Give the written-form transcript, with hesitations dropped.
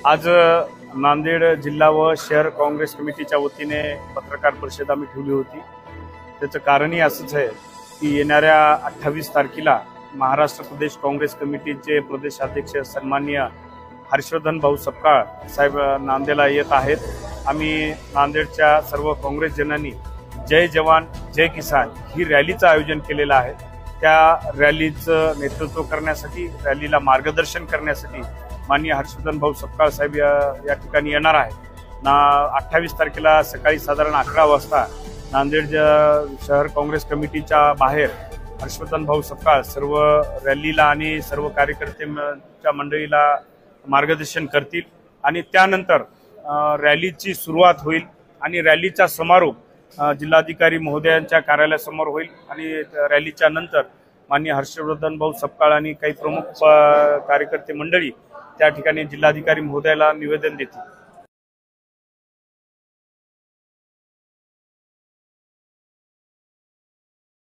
आज नांदेड जिल्हा व शहर काँग्रेस कमिटीच्या वतीने पत्रकार परिषद आम्ही ठेवली होती। त्याचं कारणही असंच आहे की येणाऱ्या 28 तारखेला महाराष्ट्र प्रदेश काँग्रेस कमिटीचे प्रदेशाध्यक्ष सन्माननीय हर्षवर्धन भाऊ सपकाळ साहेब नांदेडला येत आहेत। आम्ही नांदेडच्या सर्व काँग्रेसजनांनी जय जवान जय किसान ही रॅलीचं आयोजन केलेलं आहे। त्या रॅलीचं नेतृत्व करण्यासाठी, रॅलीला मार्गदर्शन करण्यासाठी माननीय हर्षवर्धन भाऊ सपकाळ साहेब या ठिकाणी येणार आहे ना। 28 तारखेला सकाळी साधारण 11 वाजता नांदेड शहर काँग्रेस कमिटीच्या बाहेर हर्षवर्धन भाऊ सपकाळ सर्व रॅलीला आणि सर्व कार्यकर्त्यांच्या मंडळीला मार्गदर्शन करतील आणि त्यानंतर रॅलीची सुरुवात होईल आणि रॅलीचा समारोप जिल्हाधिकारी महोदयांच्या कार्यालयासमोर होईल आणि रॅलीच्या नंतर माननीय हर्षवर्धन भाऊ सपकाळ आणि काही प्रमुख कार्यकर्ते मंडळी त्या ठिकाणी जिल्हाधिकारी महोदयाला निवेदन देतील।